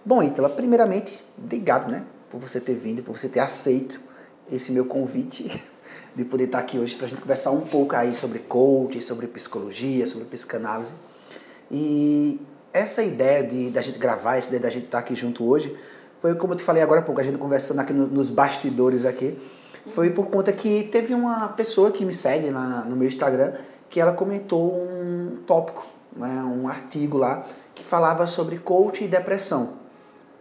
Bom, Ítala, primeiramente, obrigado, né, por você ter vindo, por você ter aceito esse meu convite de poder estar aqui hoje para a gente conversar um pouco aí sobre coaching, sobre psicologia, sobre psicanálise. E essa ideia da gente gravar, essa ideia da gente estar aqui junto hoje, foi como eu te falei agora há pouco, a gente conversando aqui nos bastidores aqui, foi por conta que teve uma pessoa que me segue no meu Instagram, que ela comentou um tópico, né, um artigo lá, que falava sobre coaching e depressão.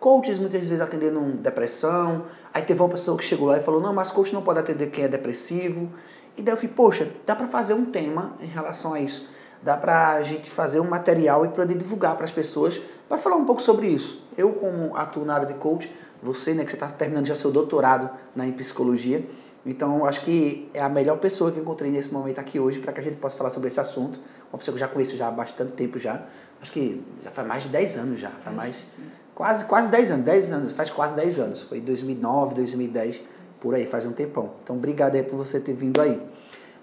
Coaches muitas vezes atendendo depressão, aí teve uma pessoa que chegou lá e falou, não, mas coach não pode atender quem é depressivo. E daí eu falei, poxa, dá para fazer um tema em relação a isso. Dá pra gente fazer um material e poder divulgar para as pessoas, para falar um pouco sobre isso. Eu, como atuo na área de coach, você, né, que já está terminando já seu doutorado em psicologia, então acho que é a melhor pessoa que eu encontrei nesse momento aqui hoje para que a gente possa falar sobre esse assunto. Uma pessoa que eu já conheço já há bastante tempo já, acho que já faz mais de 10 anos já, faz mais... Quase 10 anos, faz quase 10 anos. Foi 2009, 2010, por aí, faz um tempão. Então, obrigado aí por você ter vindo aí.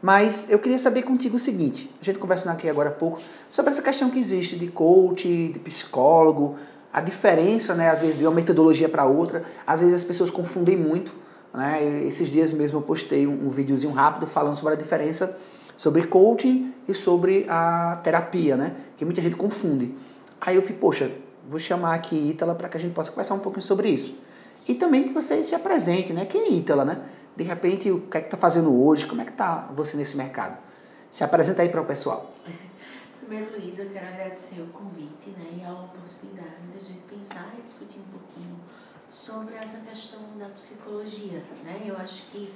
Mas eu queria saber contigo o seguinte, a gente conversando aqui agora há pouco, sobre essa questão que existe de coach, de psicólogo, a diferença, né, às vezes, de uma metodologia para outra. Às vezes as pessoas confundem muito, né? Esses dias mesmo eu postei um videozinho rápido falando sobre a diferença sobre coaching e sobre a terapia, né? Que muita gente confunde. Aí eu falei, poxa, vou chamar aqui Ítala para que a gente possa conversar um pouquinho sobre isso. E também que você se apresente, né? Quem é Ítala, né? De repente, o que é que está fazendo hoje? Como é que está você nesse mercado? Se apresenta aí para o pessoal. Primeiro, Luiz, eu quero agradecer o convite, né? E a oportunidade de a gente pensar e discutir um pouquinho sobre essa questão da psicologia, né? Eu acho que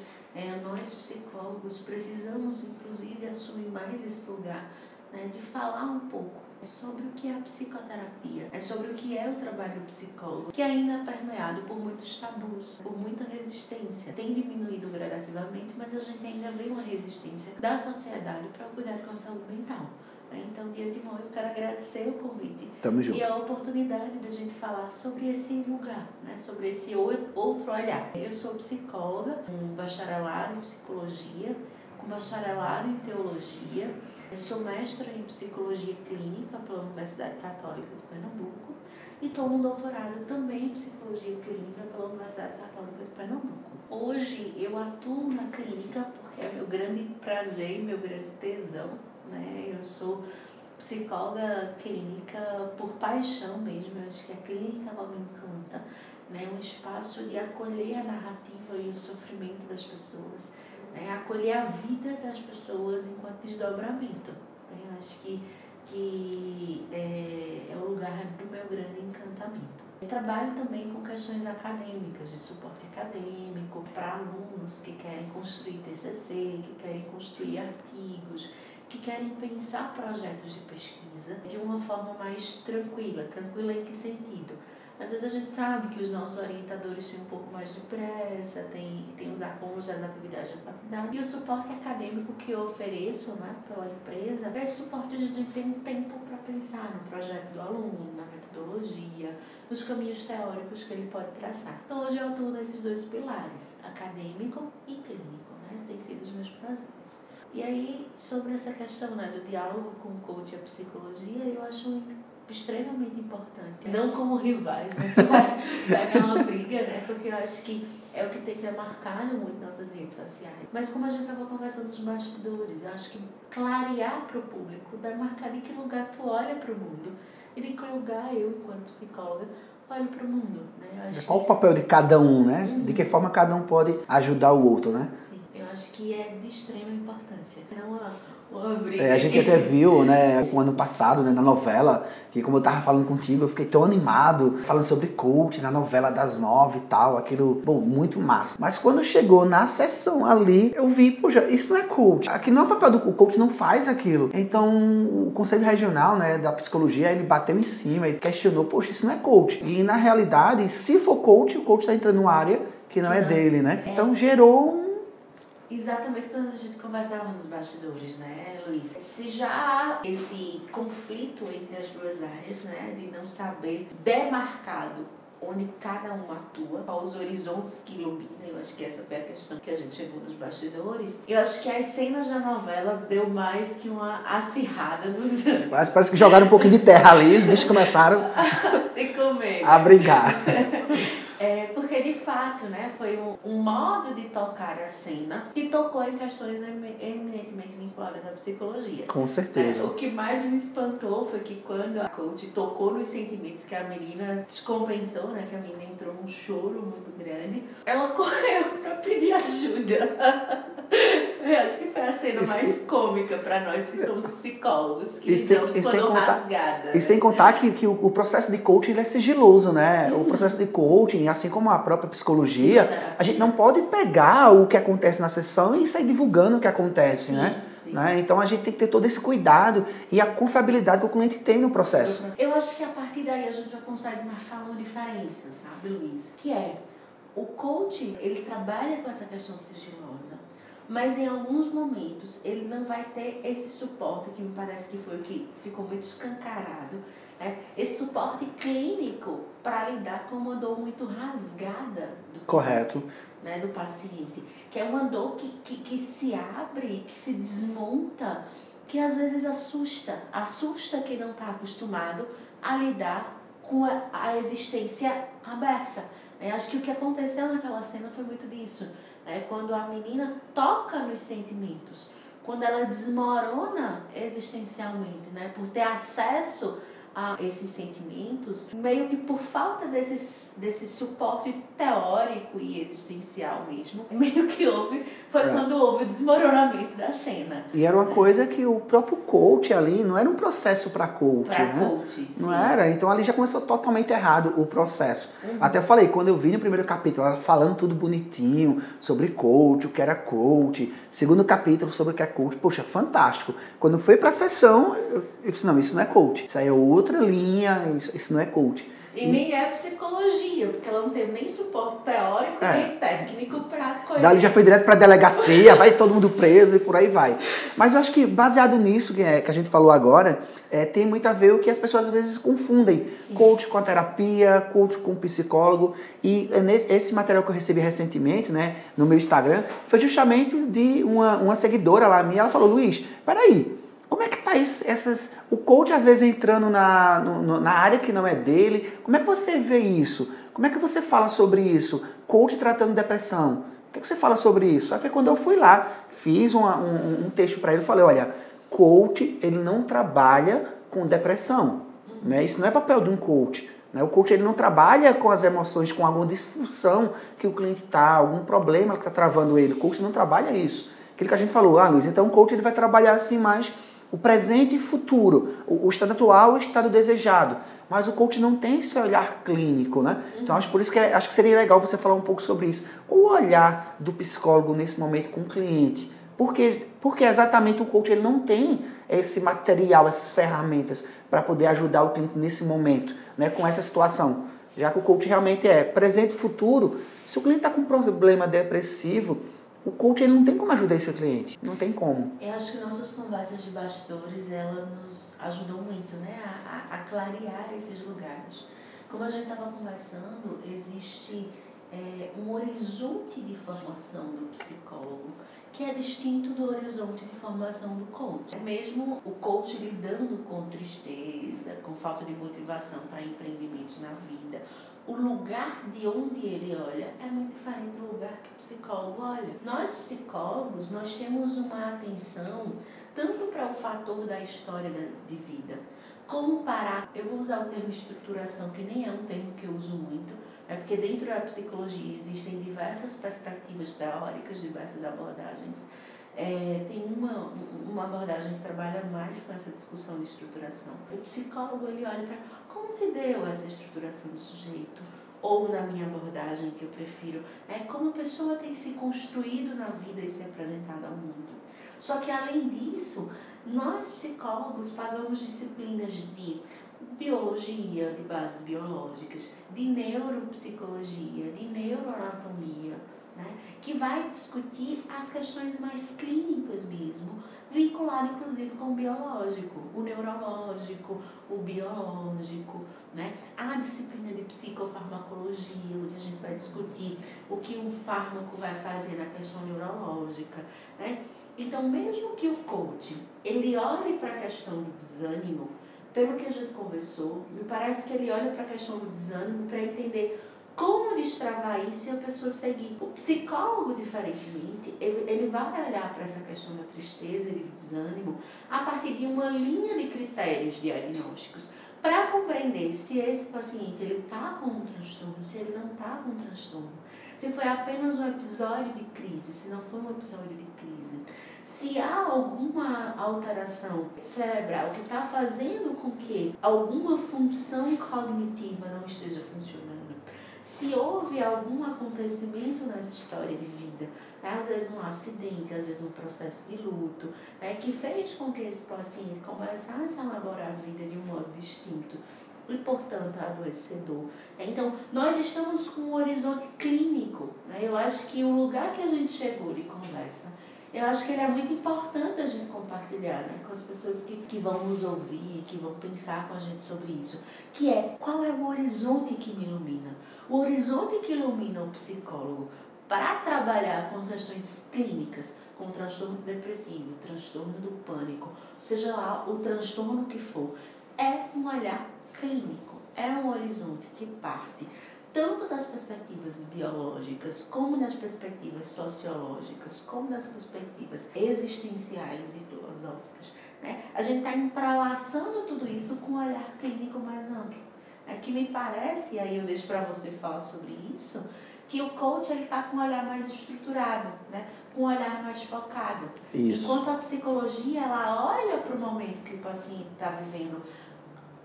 nós psicólogos precisamos, inclusive, assumir mais esse lugar, né? De falar um pouco sobre o que é a psicoterapia, sobre o que é o trabalho psicólogo, que ainda é permeado por muitos tabus, por muita resistência. Tem diminuído gradativamente, mas a gente ainda vê uma resistência da sociedade para o cuidado com a saúde mental. Então, de antemão, eu quero agradecer o convite. Tamo junto. E a oportunidade de a gente falar sobre esse lugar, né? Sobre esse outro olhar. Eu sou psicóloga, com bacharelado em psicologia, com bacharelado em teologia. Eu sou mestra em psicologia clínica pela Universidade Católica de Pernambuco e estou no doutorado também em psicologia clínica pela Universidade Católica de Pernambuco. Hoje eu atuo na clínica porque é meu grande prazer e meu grande tesão, né? Eu sou psicóloga clínica por paixão mesmo, eu acho que a clínica ela me encanta, né? Um espaço de acolher a narrativa e o sofrimento das pessoas, né? Acolher a vida das pessoas enquanto desdobramento, né? Eu acho que é o lugar do meu grande encantamento. Eu trabalho também com questões acadêmicas, de suporte acadêmico, para alunos que querem construir TCC, que querem construir artigos, que querem pensar projetos de pesquisa de uma forma mais tranquila. Tranquila em que sentido? Às vezes a gente sabe que os nossos orientadores têm um pouco mais de pressa, tem os acúmulos das atividades da faculdade. E o suporte acadêmico que eu ofereço, né, pela empresa é esse suporte de a gente ter um tempo para pensar no projeto do aluno, na metodologia, nos caminhos teóricos que ele pode traçar. Então hoje eu atuo nesses dois pilares, acadêmico e clínico, né? Tem sido os meus prazeres. E aí, sobre essa questão, né, do diálogo com o coach e a psicologia, eu acho extremamente importante. Não como rivais, a gente vai pegar uma briga, né? Porque eu acho que é o que tem demarcado muito nossas redes sociais. Mas como a gente estava conversando nos bastidores, eu acho que clarear para o público, demarcar de que lugar tu olha para o mundo e de que lugar eu, enquanto psicóloga, olho para o mundo, né? Eu acho Qual o papel de cada um, né? Uhum. De que forma cada um pode ajudar o outro, né? Sim, eu acho que é de extrema importância. Não uma briga. A gente até viu, né, o ano passado, né, na novela, que como eu tava falando contigo, eu fiquei tão animado, falando sobre coach na novela das 9 e tal, aquilo, bom, muito massa. Mas quando chegou na sessão ali, eu vi, poxa, isso não é coach. Aqui não é o papel do coach, não faz aquilo. Então, o Conselho Regional, né, da Psicologia, ele bateu em cima e questionou, poxa, isso não é coach. E na realidade, se for coach, o coach tá entrando numa área que não é dele, né? Então, gerou Exatamente quando a gente conversava nos bastidores, né, Luiz? Se já há esse conflito entre as duas áreas, né, de não saber demarcado onde cada um atua, aos horizontes que ilumina. Eu acho que essa foi a questão que a gente chegou nos bastidores. Eu acho que as cenas da novela deu mais que uma acirrada nos ânimos. Mas parece que jogaram um pouquinho de terra ali, os bichos começaram se comer. a brigar. Porque de fato, né, foi um modo de tocar a cena que tocou em questões eminentemente vinculadas à psicologia. Com certeza. O que mais me espantou foi que quando a coach tocou nos sentimentos que a menina descompensou, né, que a menina entrou num choro muito grande, ela correu para pedir ajuda. Eu acho que foi a cena mais cômica para nós que somos psicólogos, que lidamos com a dor rasgada. E sem contar que o processo de coaching ele é sigiloso, né? O processo de coaching, assim como a própria psicologia, a gente não pode pegar o que acontece na sessão e sair divulgando o que acontece, né? Então a gente tem que ter todo esse cuidado e a confiabilidade que o cliente tem no processo. Eu acho que a partir daí a gente já consegue marcar uma diferença, sabe, Luiz? Que é, o coach, ele trabalha com essa questão sigilosa, mas em alguns momentos ele não vai ter esse suporte, que me parece que foi o que ficou muito escancarado, né? Esse suporte clínico para lidar com uma dor muito rasgada Correto. Né, do paciente, que é uma dor que se abre, que se desmonta, que às vezes assusta quem não está acostumado a lidar com a existência aberta. Acho que o que aconteceu naquela cena foi muito disso, né? Quando a menina toca nos sentimentos, quando ela desmorona existencialmente, né? Por ter acesso a esses sentimentos, meio que por falta desse suporte teórico e existencial mesmo, meio que quando houve o desmoronamento da cena. E era uma coisa que o próprio coach ali, não era um processo para coach, né? Coach, não era, então ali já começou totalmente errado o processo. Até eu falei, quando eu vi no primeiro capítulo, ela falando tudo bonitinho, sobre coach, o que era coach, segundo capítulo sobre o que é coach, poxa, fantástico. Quando foi pra sessão, eu disse, não, isso não é coach, isso aí é outra linha, isso não é coach. E nem é psicologia, porque ela não teve nem suporte teórico, nem técnico para coisa. Dali já foi direto para a delegacia, vai todo mundo preso e por aí vai. Mas eu acho que baseado nisso que a gente falou agora, tem muito a ver o que as pessoas às vezes confundem. Sim. Coach com a terapia, coach com o psicólogo. E esse material que eu recebi recentemente, né, no meu Instagram, foi justamente de uma seguidora lá minha. Ela falou, Luiz, peraí, como é que tá o coach às vezes entrando na área que não é dele? Como é que você vê isso? Como é que você fala sobre isso? Coach tratando depressão. O que você fala sobre isso? Aí foi quando eu fui lá, fiz um texto para ele e falei, olha, coach, ele não trabalha com depressão. Né? Isso não é papel de um coach. Né? O coach ele não trabalha com as emoções, com alguma disfunção que o cliente está, algum problema que está travando ele. O coach não trabalha isso. Aquilo que a gente falou, Luiz, então o coach ele vai trabalhar assim mais o presente e futuro, o estado atual e o estado desejado. Mas o coach não tem esse olhar clínico, né? Então, por isso que acho que seria legal você falar um pouco sobre isso. Qual o olhar do psicólogo nesse momento com o cliente? Porque exatamente o coach ele não tem esse material, essas ferramentas para poder ajudar o cliente nesse momento, né? Com essa situação. Já que o coach realmente é presente e futuro, se o cliente está com um problema depressivo, o coach ele não tem como ajudar esse cliente, não tem como. Eu acho que nossas conversas de bastidores, ela nos ajudou muito, né, a clarear esses lugares. Como a gente estava conversando, existe um horizonte de formação do psicólogo que é distinto do horizonte de formação do coach. Mesmo o coach lidando com tristeza, com falta de motivação para empreendimentos na vida, o lugar de onde ele olha é muito diferente do lugar que o psicólogo olha. Nós, psicólogos, nós temos uma atenção tanto para o fator da história de vida, como para, eu vou usar o termo estruturação, que nem é um termo que eu uso muito, porque dentro da psicologia existem diversas perspectivas teóricas, diversas abordagens. Tem uma abordagem que trabalha mais com essa discussão de estruturação. O psicólogo ele olha para como se deu essa estruturação do sujeito, ou na minha abordagem que eu prefiro, como a pessoa tem se construído na vida e se apresentado ao mundo. Só que além disso, nós psicólogos pagamos disciplinas de biologia, de bases biológicas, de neuropsicologia, de neuroanatomia, né? Que vai discutir as questões mais clínicas mesmo, vinculado inclusive com o biológico, o neurológico, o biológico, né? A disciplina de psicofarmacologia, onde a gente vai discutir o que um fármaco vai fazer na questão neurológica, né? Então, mesmo que o coach, ele olhe para a questão do desânimo, pelo que a gente conversou, me parece que ele olha para a questão do desânimo para entender como destravar isso e a pessoa seguir. O psicólogo, diferentemente, ele vai olhar para essa questão da tristeza e do desânimo a partir de uma linha de critérios diagnósticos para compreender se esse paciente está com um transtorno, se ele não está com um transtorno, se foi apenas um episódio de crise, se não foi um episódio de crise, se há alguma alteração cerebral que está fazendo com que alguma função cognitiva não esteja funcionando, se houve algum acontecimento nessa história de vida, né? Às vezes um acidente, às vezes um processo de luto, né? Que fez com que esse paciente começasse a elaborar a vida de um modo distinto e, portanto, adoecedor. Então, nós estamos com um horizonte clínico, né? Eu acho que o lugar que a gente chegou de conversa, eu acho que ele é muito importante a gente compartilhar, né, com as pessoas que vão nos ouvir, que vão pensar com a gente sobre isso, que é qual é o horizonte que me ilumina. O horizonte que ilumina o psicólogo para trabalhar com questões clínicas, com transtorno depressivo, transtorno do pânico, seja lá o transtorno que for, é um olhar clínico, é um horizonte que parte tanto das perspectivas biológicas, como das perspectivas sociológicas, como das perspectivas existenciais e filosóficas, né? A gente está entrelaçando tudo isso com um olhar clínico mais amplo, né? Que me parece, e aí eu deixo para você falar sobre isso, que o coach está com um olhar mais estruturado, né? Com um olhar mais focado. Isso. Enquanto a psicologia, ela olha para o momento que o paciente está vivendo,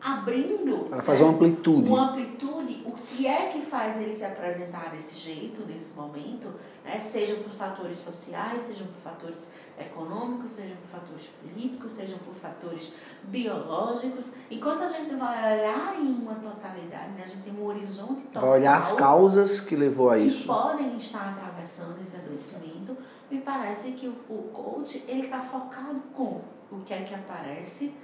abrindo... Ela faz uma amplitude. Uma amplitude, o que é que faz ele se apresentar desse jeito, nesse momento, né? Seja por fatores sociais, sejam por fatores econômicos, sejam por fatores políticos, sejam por fatores biológicos. Enquanto a gente vai olhar em uma totalidade, né? A gente tem um horizonte total. Vai olhar as causas que levou a isso. Que podem estar atravessando esse adoecimento. Me parece que o coach, ele está focado com o que é que aparece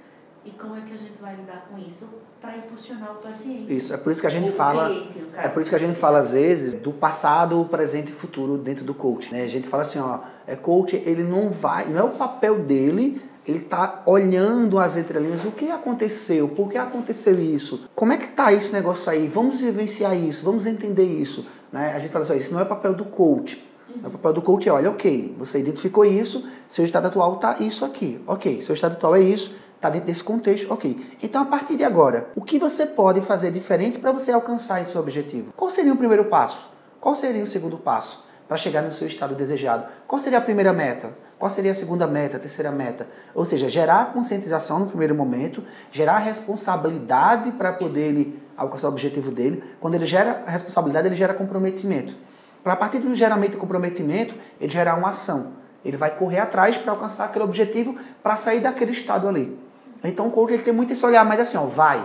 e como é que a gente vai lidar com isso para impulsionar o paciente. Isso, é por isso que a gente fala, às vezes, do passado, presente e futuro dentro do coach, né? A gente fala assim, ó, coach, ele não é o papel dele, ele tá olhando as entrelinhas, o que aconteceu, por que aconteceu isso, como é que tá esse negócio aí, vamos vivenciar isso, vamos entender isso, né? A gente fala assim, ó, isso não é o papel do coach. O papel do coach é, olha, ok, você identificou isso, seu estado atual tá isso aqui, ok, seu estado atual é isso, está dentro desse contexto, ok. Então, a partir de agora, o que você pode fazer diferente para você alcançar esse seu objetivo? Qual seria o primeiro passo? Qual seria o segundo passo para chegar no seu estado desejado? Qual seria a primeira meta? Qual seria a segunda meta, a terceira meta? Ou seja, gerar conscientização no primeiro momento, gerar responsabilidade para poder ele alcançar o objetivo dele. Quando ele gera responsabilidade, ele gera comprometimento. Para a partir do geramento e comprometimento, ele gerar uma ação. Ele vai correr atrás para alcançar aquele objetivo, para sair daquele estado ali. Então o coach ele tem muito esse olhar mais assim, ó, vai,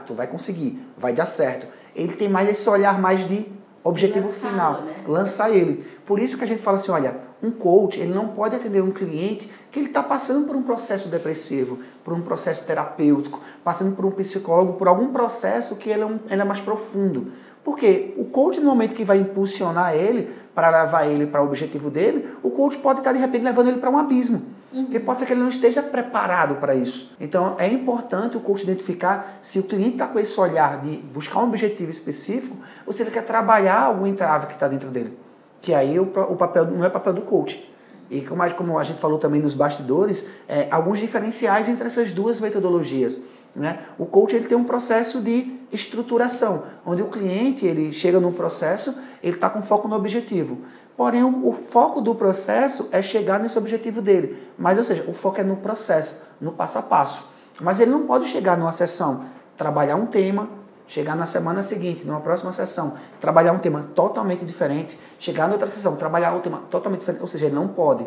tu vai conseguir, vai dar certo. Ele tem mais esse olhar mais de objetivo final, né? Lançar ele. Por isso que a gente fala assim, olha, um coach ele não pode atender um cliente que ele está passando por um processo depressivo, por um processo terapêutico, passando por um psicólogo, por algum processo que ele é mais profundo. Porque o coach, no momento que vai impulsionar ele, para levar ele para o objetivo dele, o coach pode estar, de repente, levando ele para um abismo. Porque pode ser que ele não esteja preparado para isso. Então, é importante o coach identificar se o cliente está com esse olhar de buscar um objetivo específico ou se ele quer trabalhar algum entrave que está dentro dele. Que aí o papel não é papel do coach. E como a gente falou também nos bastidores, alguns diferenciais entre essas duas metodologias. Né? O coach ele tem um processo de estruturação, onde o cliente ele chega num processo, ele está com foco no objetivo. Porém, o foco do processo é chegar nesse objetivo dele. Mas, ou seja, o foco é no processo, no passo a passo. Mas ele não pode chegar numa sessão, trabalhar um tema, chegar na semana seguinte, numa próxima sessão, trabalhar um tema totalmente diferente, chegar na outra sessão, trabalhar um tema totalmente diferente. Ou seja, ele não pode.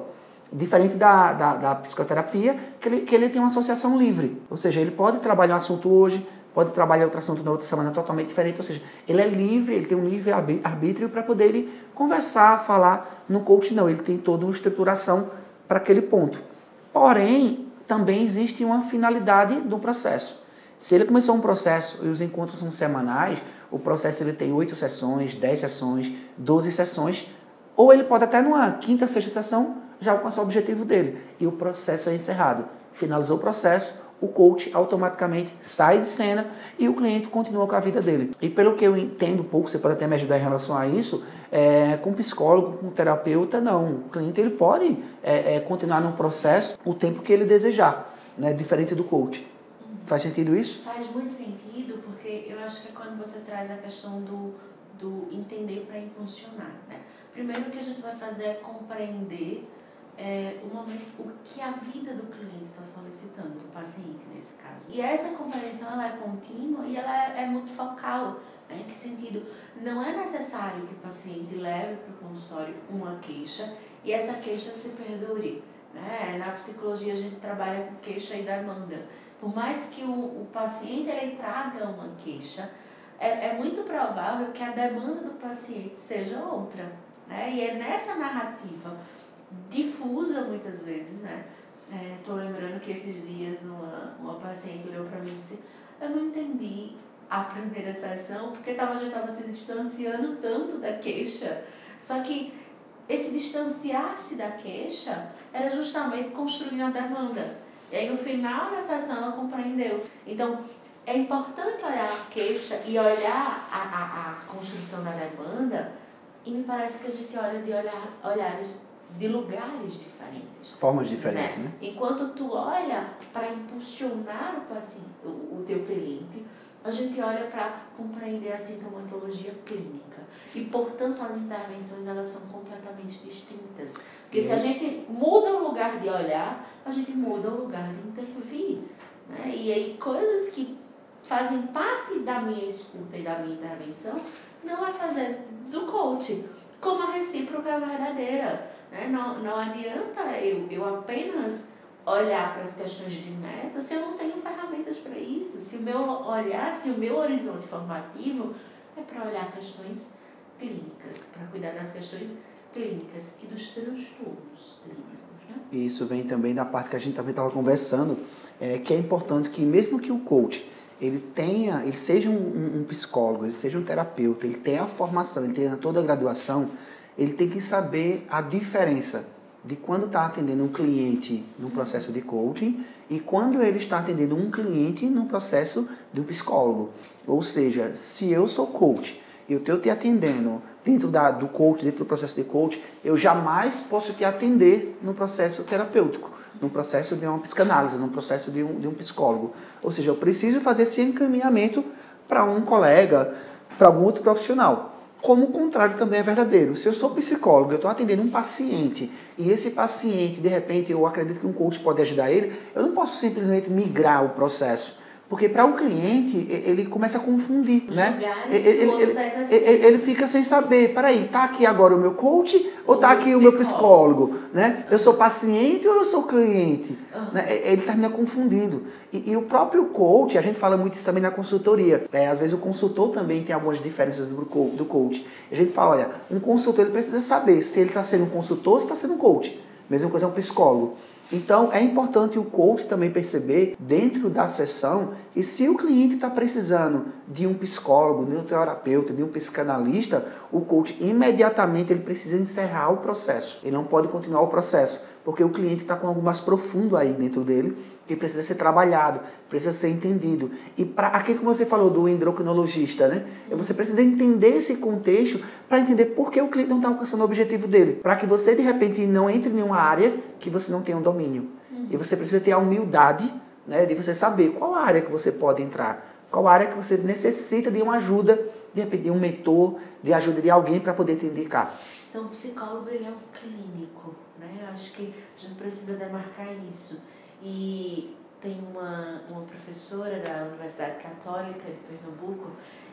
Diferente da psicoterapia, que ele tem uma associação livre. Ou seja, ele pode trabalhar um assunto hoje, pode trabalhar outro assunto na outra semana totalmente diferente, ou seja, ele é livre, ele tem um livre arbítrio para poder ele conversar, falar. No coach não, ele tem toda uma estruturação para aquele ponto. Porém, também existe uma finalidade do processo. Se ele começou um processo e os encontros são semanais, o processo ele tem 8 sessões, 10 sessões, 12 sessões, ou ele pode até numa quinta, sexta sessão já alcançar o objetivo dele e o processo é encerrado. Finalizou o processo, o coach automaticamente sai de cena e o cliente continua com a vida dele. E pelo que eu entendo um pouco, você pode até me ajudar em relação a isso, com psicólogo, com terapeuta, não. O cliente ele pode continuar no processo o tempo que ele desejar, né? Diferente do coach. Faz sentido isso? Faz muito sentido, porque eu acho que é quando você traz a questão do entender para impulsionar, né? Primeiro o que a gente vai fazer é compreender o que a vida do cliente está solicitando, do paciente nesse caso. E essa compreensão ela é contínua e ela é multifocal. Né? Em que sentido? Não é necessário que o paciente leve para o consultório uma queixa e essa queixa se perdure. Né? Na psicologia a gente trabalha com queixa e demanda. Por mais que o paciente ele traga uma queixa, é muito provável que a demanda do paciente seja outra. Né? E é nessa narrativa difusa muitas vezes, né? Tô lembrando que esses dias uma paciente olhou para mim e disse: eu não entendi a primeira sessão porque a gente estava se distanciando tanto da queixa, só que esse distanciar-se da queixa era justamente construindo a demanda. E aí no final da sessão ela compreendeu. Então é importante olhar a queixa e olhar a construção da demanda, e me parece que a gente olha de lugares diferentes. Formas diferentes, né? Enquanto tu olha para impulsionar o paciente, o teu cliente, a gente olha para compreender a sintomatologia clínica. E, portanto, as intervenções elas são completamente distintas. Porque se a gente muda o lugar de olhar, a gente muda o lugar de intervir. Né? E aí, coisas que fazem parte da minha escuta e da minha intervenção, não vai fazer do coach, como a recíproca é verdadeira. Né? Não adianta eu apenas olhar para as questões de meta se eu não tenho ferramentas para isso. Se o meu horizonte formativo é para olhar questões clínicas, para cuidar das questões clínicas e dos transtornos clínicos. Né? Isso vem também da parte que a gente também estava conversando, que é importante que mesmo que o coach ele seja um psicólogo, ele seja um terapeuta, ele tenha a formação, ele tenha toda a graduação, ele tem que saber a diferença de quando está atendendo um cliente num processo de coaching e quando ele está atendendo um cliente num processo de um psicólogo. Ou seja, se eu sou coach e eu estou te atendendo dentro do coach, dentro do processo de coach, eu jamais posso te atender no processo terapêutico, no processo de uma psicanálise, no processo de um psicólogo. Ou seja, eu preciso fazer esse encaminhamento para um colega, para um outro profissional. Como o contrário também é verdadeiro. Se eu sou psicólogo, eu estou atendendo um paciente, e esse paciente, de repente, eu acredito que um coach pode ajudar ele, eu não posso simplesmente migrar o processo. Porque para o cliente, ele começa a confundir, né? Ele fica sem saber, peraí, tá aqui agora o meu coach ou tá aqui o meu psicólogo? Né? Eu sou paciente ou eu sou cliente? Né? Ele termina confundindo. E o próprio coach, a gente fala muito isso também na consultoria. Às vezes o consultor também tem algumas diferenças do coach. A gente fala, olha, um consultor ele precisa saber se ele está sendo um consultor ou se está sendo um coach. Mesma coisa é um psicólogo. Então, é importante o coach também perceber, dentro da sessão, que se o cliente está precisando de um psicólogo, de um terapeuta, de um psicanalista, o coach imediatamente ele precisa encerrar o processo. Ele não pode continuar o processo, porque o cliente está com algo mais profundo aí dentro dele, que precisa ser trabalhado, precisa ser entendido. E para aquilo que você falou do endocrinologista, né? Você precisa entender esse contexto para entender por que o cliente não está alcançando o objetivo dele. Para que você, de repente, não entre em nenhuma área que você não tenha um domínio. E você precisa ter a humildade, né, de você saber qual área que você pode entrar, qual área que você necessita de uma ajuda, de repente, de um mentor, de ajuda de alguém para poder te indicar. Então, o psicólogo ele é um clínico, né? Eu acho que a gente precisa demarcar isso. E tem uma professora da Universidade Católica de Pernambuco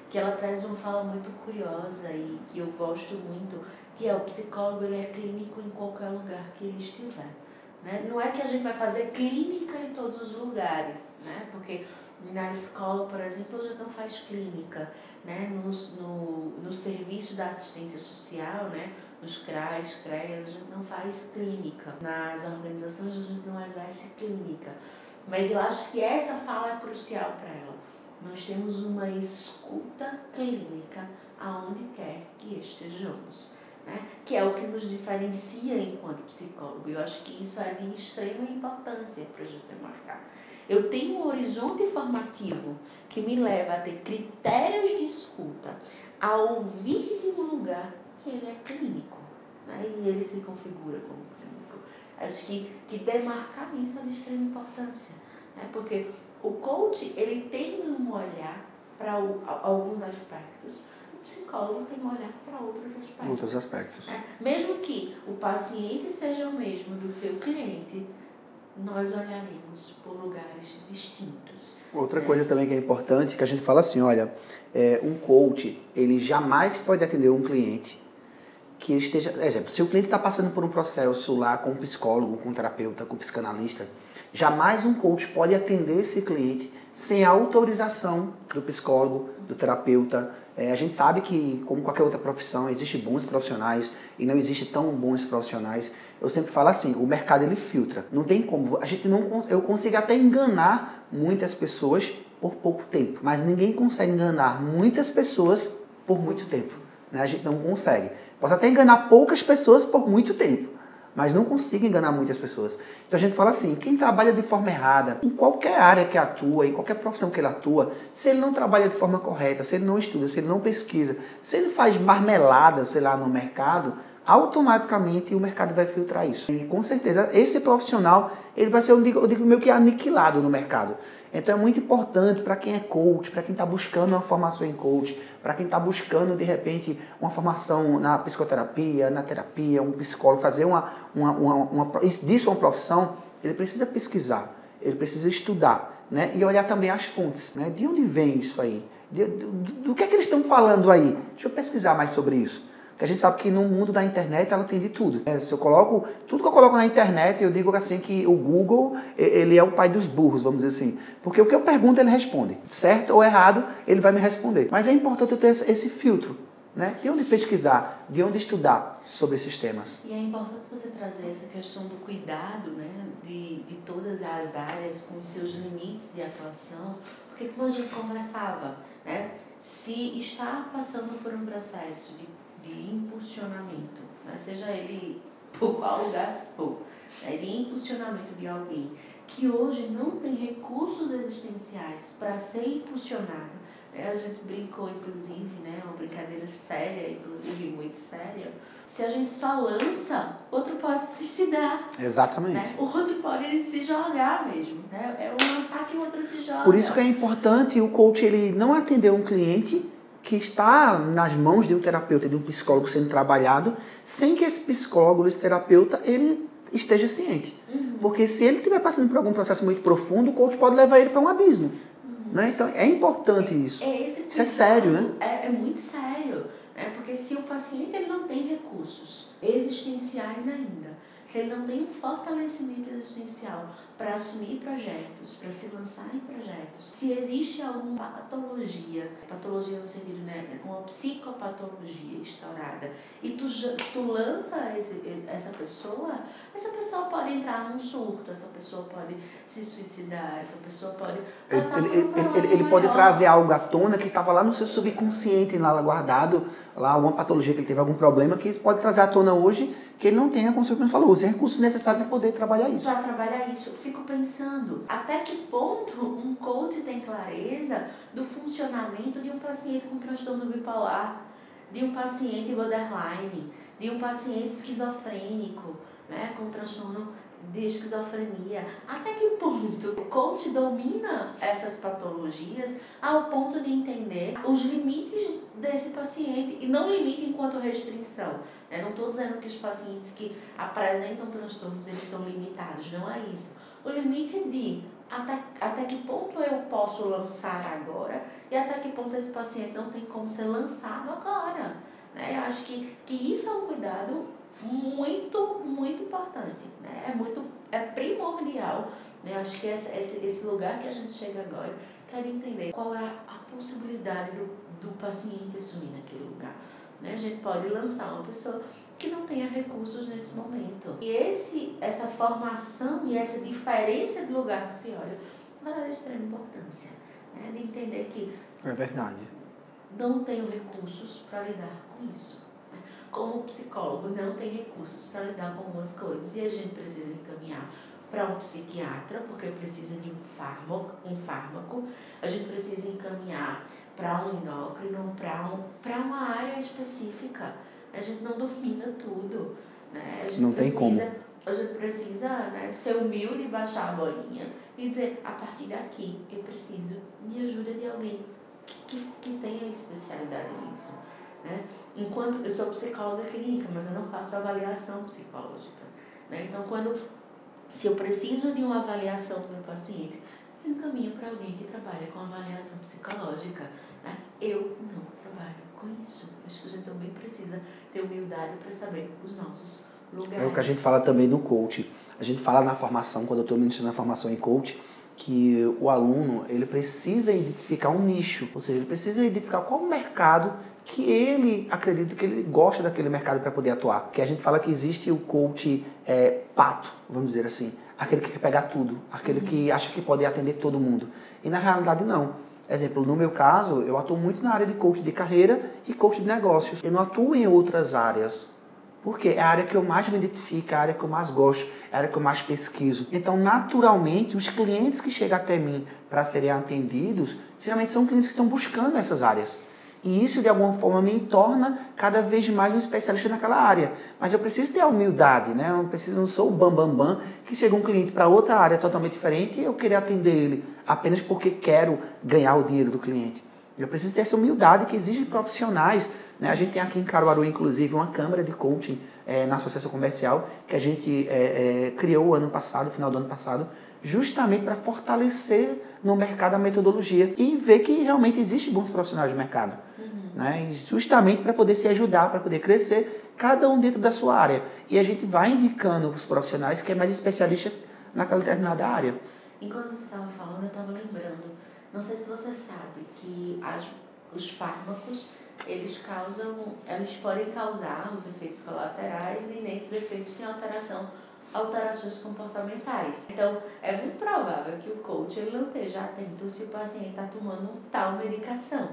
que ela traz uma fala muito curiosa e que eu gosto muito, que é o psicólogo ele é clínico em qualquer lugar que ele estiver. Né? Não é que a gente vai fazer clínica em todos os lugares, né? Porque Na escola, por exemplo, a gente não faz clínica, né? No serviço da assistência social, né? Nos CRAs, CREAs, a gente não faz clínica. Nas organizações a gente não exerce clínica. Mas eu acho que essa fala é crucial para ela. Nós temos uma escuta clínica aonde quer que estejamos, né? Que é o que nos diferencia enquanto psicólogo. Eu acho que isso é de extrema importância para a gente marcar. Eu tenho um horizonte formativo que me leva a ter critérios de escuta, a ouvir de um lugar que ele é clínico, né? E ele se configura como clínico. Acho que demarcar isso é de extrema importância, né? Porque o coach, ele tem um olhar para alguns aspectos, o psicólogo tem um olhar para outros aspectos. Outros aspectos. Né? Mesmo que o paciente seja o mesmo do que o cliente, nós olharemos por lugares distintos. Outra coisa também que é importante, que a gente fala assim, olha, um coach, ele jamais pode atender um cliente que esteja... Exemplo, se o cliente está passando por um processo lá com um psicólogo, com um terapeuta, com um psicanalista, jamais um coach pode atender esse cliente sem a autorização do psicólogo, do terapeuta. A gente sabe que, como qualquer outra profissão, existem bons profissionais e não existem tão bons profissionais. Eu sempre falo assim, o mercado ele filtra. Não tem como, eu consigo até enganar muitas pessoas por pouco tempo, mas ninguém consegue enganar muitas pessoas por muito tempo. Né? A gente não consegue. Posso até enganar poucas pessoas por muito tempo, mas não consigo enganar muitas pessoas. Então a gente fala assim, quem trabalha de forma errada, em qualquer área que atua, em qualquer profissão que ele atua, se ele não trabalha de forma correta, se ele não estuda, se ele não pesquisa, se ele faz marmelada, sei lá, no mercado, automaticamente o mercado vai filtrar isso. E com certeza esse profissional, ele vai ser, eu digo meio que aniquilado no mercado. Então é muito importante para quem é coach, para quem está buscando uma formação em coach, para quem está buscando de repente uma formação na psicoterapia, na terapia, um psicólogo, fazer disso uma profissão, ele precisa pesquisar, ele precisa estudar, né? E olhar também as fontes, né? De onde vem isso aí? Do que é que eles estão falando aí? Deixa eu pesquisar mais sobre isso. Porque a gente sabe que no mundo da internet ela tem de tudo. Se eu coloco, tudo que eu coloco na internet, eu digo assim que o Google, ele é o pai dos burros, vamos dizer assim. Porque o que eu pergunto, ele responde. Certo ou errado, ele vai me responder. Mas é importante eu ter esse filtro, né? De onde pesquisar, de onde estudar sobre esses temas. E é importante você trazer essa questão do cuidado, né? De todas as áreas com os seus limites de atuação. Porque como a gente conversava, né? Se está passando por um processo de impulsionamento, né? Seja ele por qual lugar for, né? De impulsionamento de alguém que hoje não tem recursos existenciais para ser impulsionado, né? A gente brincou, inclusive, né? Uma brincadeira séria, inclusive muito séria. Se a gente só lança, outro pode se suicidar. Exatamente. Né? O outro pode se jogar mesmo, né? É um lançar que o outro se joga. Por isso que é importante o coach ele não atender um cliente que está nas mãos de um terapeuta, de um psicólogo sendo trabalhado, sem que esse psicólogo, esse terapeuta, ele esteja ciente. Uhum. Porque se ele estiver passando por algum processo muito profundo, o coach pode levar ele para um abismo. Uhum. Né? Então, é importante isso. Isso é sério, né? É muito sério. Né? Porque se o paciente ele não tem recursos existenciais ainda, se ele não tem um fortalecimento existencial para assumir projetos, para se lançar em projetos, se existe alguma patologia no sentido, né, uma psicopatologia instaurada, e tu lança essa pessoa pode entrar num surto, essa pessoa pode se suicidar, essa pessoa pode passar por um problema ele pode maior. trazer algo à tona que estava lá no seu subconsciente, lá guardado, lá alguma patologia que ele teve, algum problema, que pode trazer à tona hoje, que ele não tenha, como você falou, os recursos necessários para poder trabalhar isso. Para trabalhar isso, eu fico pensando, até que ponto um coach tem clareza do funcionamento de um paciente com transtorno bipolar, de um paciente borderline, de um paciente esquizofrênico, né, com transtorno de esquizofrenia. Até que ponto o coach domina essas patologias ao ponto de entender os limites desse paciente, e não limite enquanto restrição. Eu não estou dizendo que os pacientes que apresentam transtornos eles são limitados, não é isso. O limite de até que ponto eu posso lançar agora e até que ponto esse paciente não tem como ser lançado agora. Né? Eu acho que isso é um cuidado muito, muito importante. Né? É primordial. Né? Eu acho que esse lugar que a gente chega agora, quer entender qual é a possibilidade do paciente assumir naquele lugar. Né? A gente pode lançar uma pessoa que não tenha recursos nesse momento. E essa formação e essa diferença de lugar que se olha vai dar de extrema importância. Né? De entender que é verdade. Não tenho recursos para lidar com isso. Né? Como psicólogo, não tem recursos para lidar com algumas coisas. E a gente precisa encaminhar para um psiquiatra, porque precisa de um fármaco. A gente precisa encaminhar para um endócrino, para uma área específica. A gente não domina tudo. Né? A gente não tem como. A gente precisa, né, ser humilde e baixar a bolinha e dizer, a partir daqui, eu preciso de ajuda de alguém que tenha especialidade nisso. Né? Enquanto eu sou psicóloga clínica, mas eu não faço avaliação psicológica. Né? Então, se eu preciso de uma avaliação do meu paciente, eu encaminho para alguém que trabalha com avaliação psicológica. Né? Eu não trabalho com isso. Acho que a gente também precisa ter humildade para saber os nossos lugares. É o que a gente fala também no coach. A gente fala na formação, quando eu estou ministrando a formação em coach, que o aluno ele precisa identificar um nicho, ou seja, ele precisa identificar qual o mercado que ele acredita que ele gosta daquele mercado para poder atuar. Porque a gente fala que existe o coach pato, vamos dizer assim, aquele que quer pegar tudo, aquele que acha que pode atender todo mundo. E na realidade não. Exemplo, no meu caso, eu atuo muito na área de coach de carreira e coach de negócios. Eu não atuo em outras áreas. Porque é a área que eu mais me identifico, é a área que eu mais gosto, é a área que eu mais pesquiso. Então, naturalmente, os clientes que chegam até mim para serem atendidos, geralmente são clientes que estão buscando essas áreas. E isso, de alguma forma, me torna cada vez mais um especialista naquela área. Mas eu preciso ter a humildade, né? Eu não sou o bam, que chega um cliente para outra área totalmente diferente e eu querer atender ele apenas porque quero ganhar o dinheiro do cliente. Eu preciso ter essa humildade que exige profissionais. Né? A gente tem aqui em Caruaru, inclusive, uma câmara de coaching na Associação Comercial que a gente criou o ano passado, no final do ano passado, justamente para fortalecer no mercado a metodologia e ver que realmente existem bons profissionais no mercado. Né? E justamente para poder se ajudar, para poder crescer, cada um dentro da sua área. E a gente vai indicando os profissionais que é mais especialistas naquela determinada área. Enquanto você estava falando, eu estava lembrando, não sei se você sabe, que os fármacos, eles podem causar os efeitos colaterais e nesses efeitos tem alterações comportamentais. Então, é muito provável que o coach ele não esteja atento se o paciente está tomando tal medicação.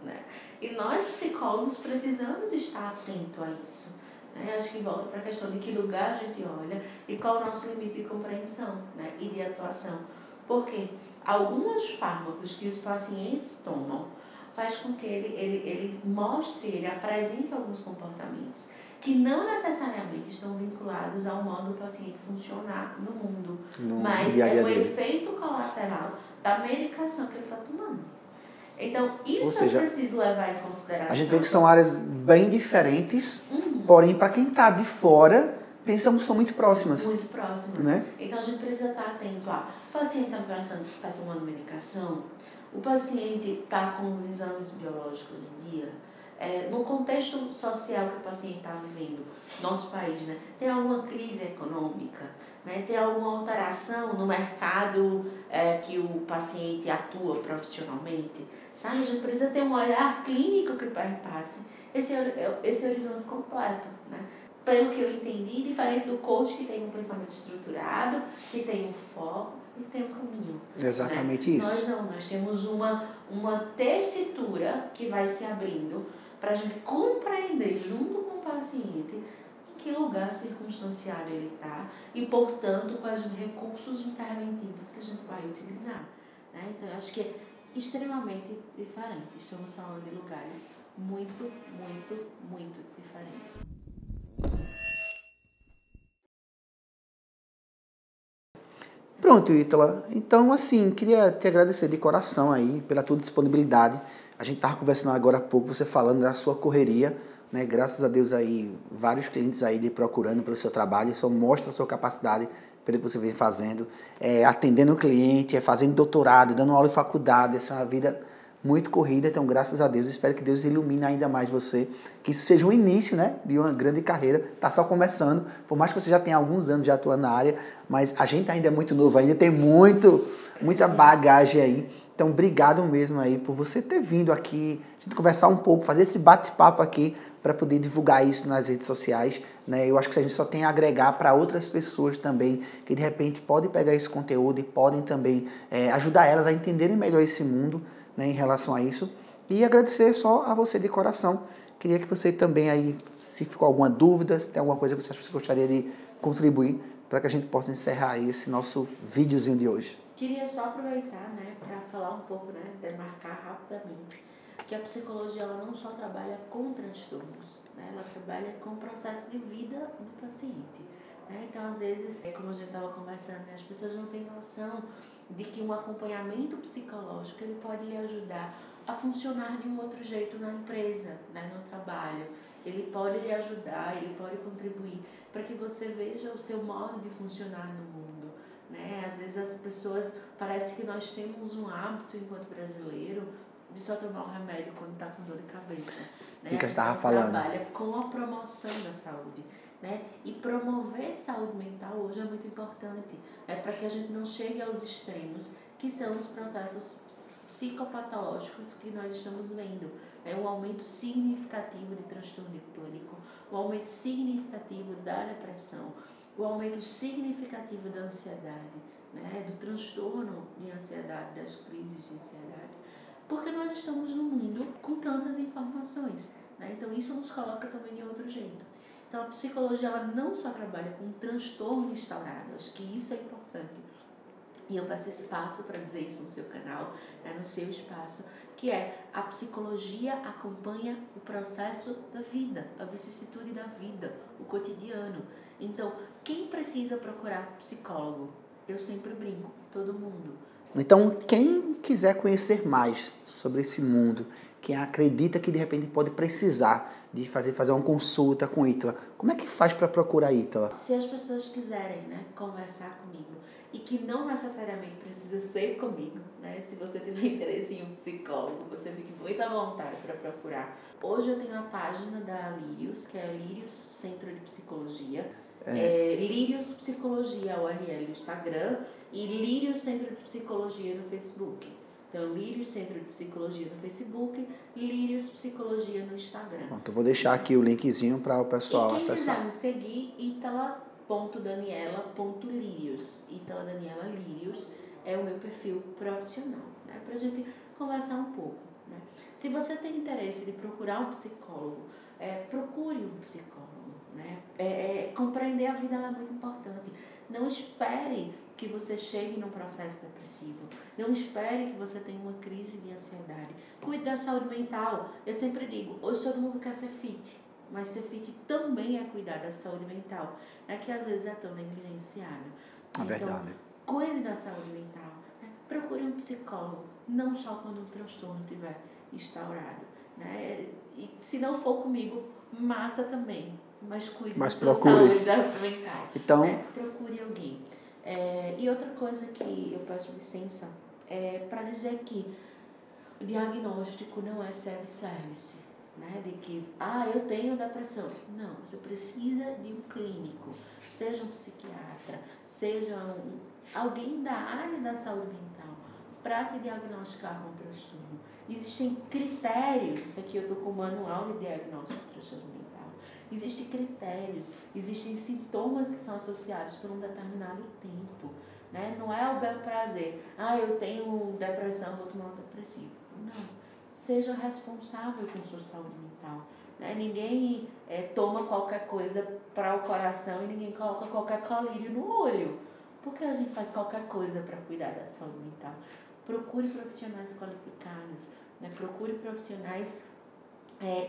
Né? E nós, psicólogos, precisamos estar atentos a isso. Né? Acho que volta para a questão de que lugar a gente olha e qual é o nosso limite de compreensão, né? E de atuação. Porque alguns fármacos que os pacientes tomam faz com que ele apresente alguns comportamentos que não necessariamente estão vinculados ao modo do paciente funcionar no mundo, mas é o efeito colateral da medicação que ele está tomando. Então, isso eu preciso levar em consideração. A gente vê que são áreas bem diferentes, porém, para quem está de fora, pensamos que são muito próximas. Muito próximas. Né? Então, a gente precisa estar atento a... O paciente está tomando medicação, o paciente está com os exames biológicos em dia, no contexto social que o paciente está vivendo, nosso país, né? Tem alguma crise econômica, né? Tem alguma alteração no mercado que o paciente atua profissionalmente, sabe? A gente precisa ter um olhar clínico que perpasse esse horizonte completo, né? Pelo que eu entendi, diferente do coach que tem um pensamento estruturado, que tem um foco e que tem um caminho. Exatamente, né? isso. Nós temos uma tessitura que vai se abrindo para a gente compreender junto com o paciente em que lugar circunstancial ele está e, portanto, quais os recursos interventivos que a gente vai utilizar. Né? Então, eu acho que é extremamente diferente. Estamos falando de lugares muito, muito, muito diferentes. Pronto, Ítala. Então, assim, queria te agradecer de coração aí pela tua disponibilidade. A gente estava conversando agora há pouco, você falando da sua correria, né? Graças a Deus aí, vários clientes aí lhe procurando pelo seu trabalho, só mostra a sua capacidade pelo que você vem fazendo, atendendo o cliente, fazendo doutorado, dando aula em faculdade, essa é uma vida muito corrida, então graças a Deus, espero que Deus ilumine ainda mais você, que isso seja um início, né, de uma grande carreira, está só começando, por mais que você já tenha alguns anos já atuando na área, mas a gente ainda é muito novo, ainda tem muita bagagem aí, Então, obrigado mesmo aí por você ter vindo aqui, a gente conversar um pouco, fazer esse bate-papo aqui para poder divulgar isso nas redes sociais, né? Eu acho que a gente só tem a agregar para outras pessoas também, que de repente podem pegar esse conteúdo e podem também ajudar elas a entenderem melhor esse mundo, né, em relação a isso. E agradecer só a você de coração. Queria que você também aí, se ficou alguma dúvida, se tem alguma coisa que você gostaria de contribuir, para que a gente possa encerrar aí esse nosso videozinho de hoje. Queria só aproveitar, né, para falar um pouco, né, demarcar rapidamente, que a psicologia ela não só trabalha com transtornos, né, ela trabalha com o processo de vida do paciente. Né? Então, às vezes, como a gente estava conversando, né, as pessoas não têm noção de que um acompanhamento psicológico ele pode lhe ajudar a funcionar de um outro jeito na empresa, né, no trabalho. Ele pode lhe ajudar, ele pode contribuir para que você veja o seu modo de funcionar no mundo. Né? Às vezes as pessoas, parece que nós temos um hábito enquanto brasileiro de só tomar um remédio quando está com dor de cabeça. Né? Que a gente estava falando. Trabalha com a promoção da saúde. Né? E promover saúde mental hoje é muito importante, para que a gente não chegue aos extremos, que são os processos psicopatológicos que nós estamos vendo. Um aumento significativo de transtorno de pânico, um aumento significativo da depressão, o aumento significativo da ansiedade, né, do transtorno de ansiedade, das crises de ansiedade, porque nós estamos num mundo com tantas informações, né, então isso nos coloca também de outro jeito. Então a psicologia ela não só trabalha com transtorno instaurado, acho que isso é importante, e eu peço espaço para dizer isso no seu canal, né, no seu espaço, que é a psicologia acompanha o processo da vida, a vicissitude da vida, o cotidiano. Então, quem precisa procurar psicólogo? Eu sempre brinco, todo mundo. Então, quem quiser conhecer mais sobre esse mundo, quem acredita que de repente pode precisar de fazer uma consulta com Ítala, como é que faz para procurar Ítala? Se as pessoas quiserem, né, conversar comigo, e que não necessariamente precisa ser comigo, né? Se você tiver interesse em um psicólogo, você fique muito à vontade para procurar. Hoje eu tenho a página da Lírios, que é Lírios Centro de Psicologia. Lírios Psicologia, URL no Instagram, e Lírios Centro de Psicologia no Facebook. Então, Lírios Centro de Psicologia no Facebook, Lírios Psicologia no Instagram. Pronto, eu vou deixar aqui o linkzinho para o pessoal acessar. E quem quiser me seguir, itala.daniela.lírios. Itala Daniela Lírios é o meu perfil profissional, né? Para a gente conversar um pouco. Né? Se você tem interesse de procurar um psicólogo, procure um psicólogo. Né? Compreender a vida ela é muito importante. Não espere que você chegue num processo depressivo. Não espere que você tenha uma crise de ansiedade. Cuide da saúde mental. Eu sempre digo, hoje todo mundo quer ser fit, mas ser fit também é cuidar da saúde mental, que às vezes é tão negligenciada. É verdade. Então, cuide da saúde mental. Né? Procure um psicólogo, não só quando um transtorno estiver instaurado. Né? E se não for comigo, massa também. Mas cuide da sua saúde mental. Então, procure alguém. E outra coisa que eu peço licença para dizer que o diagnóstico não é self-service, né? De que, eu tenho depressão. Não, você precisa de um clínico, seja um psiquiatra, seja alguém da área da saúde mental, para te diagnosticar com transtorno. Existem critérios, isso aqui eu estou com o manual de diagnóstico de transtorno mental. Existem critérios, existem sintomas que são associados por um determinado tempo. Né? Não é o bel prazer. Eu tenho depressão, vou tomar um depressivo. Não. Seja responsável com sua saúde mental. Né? Ninguém toma qualquer coisa para o coração e ninguém coloca qualquer colírio no olho. Por que a gente faz qualquer coisa para cuidar da saúde mental? Procure profissionais qualificados. Né? Procure profissionais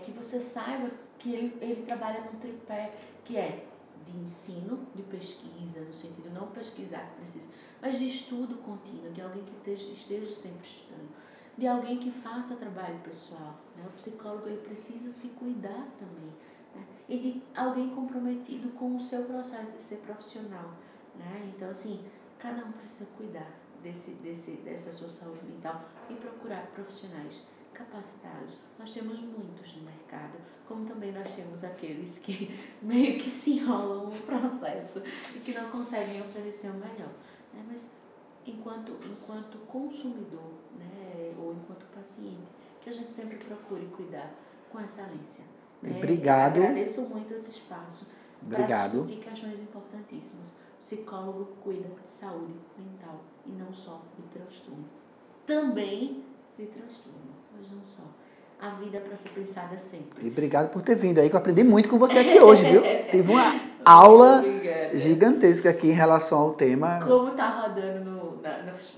que você saiba que ele trabalha num tripé que é de ensino, de pesquisa, no sentido de não pesquisar que precisa, mas de estudo contínuo, de alguém que esteja sempre estudando, de alguém que faça trabalho pessoal. Né? O psicólogo ele precisa se cuidar também. Né? E de alguém comprometido com o seu processo de ser profissional. Né? Então, assim, cada um precisa cuidar dessa sua saúde mental e procurar profissionais capacitados. Nós temos muitos no mercado, como também nós temos aqueles que meio que se enrolam no processo e que não conseguem oferecer o melhor. Né? Mas enquanto consumidor, né, enquanto paciente, que a gente sempre procure cuidar com excelência. Obrigado. Eu agradeço muito esse espaço para Obrigado. discutir questões importantíssimas. O psicólogo cuida de saúde mental e não só de transtorno. Também de transtorno, mas não só. A vida é para ser pensada sempre. E obrigado por ter vindo aí, que eu aprendi muito com você aqui hoje, viu? Tive uma aula gigantesca aqui em relação ao tema. Como tá rodando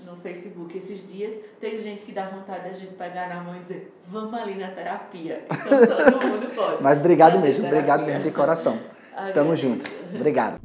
no Facebook esses dias, tem gente que dá vontade da gente pegar na mão e dizer, vamos ali na terapia. Então todo mundo pode. Mas obrigado mesmo de coração. Tamo junto. Obrigado.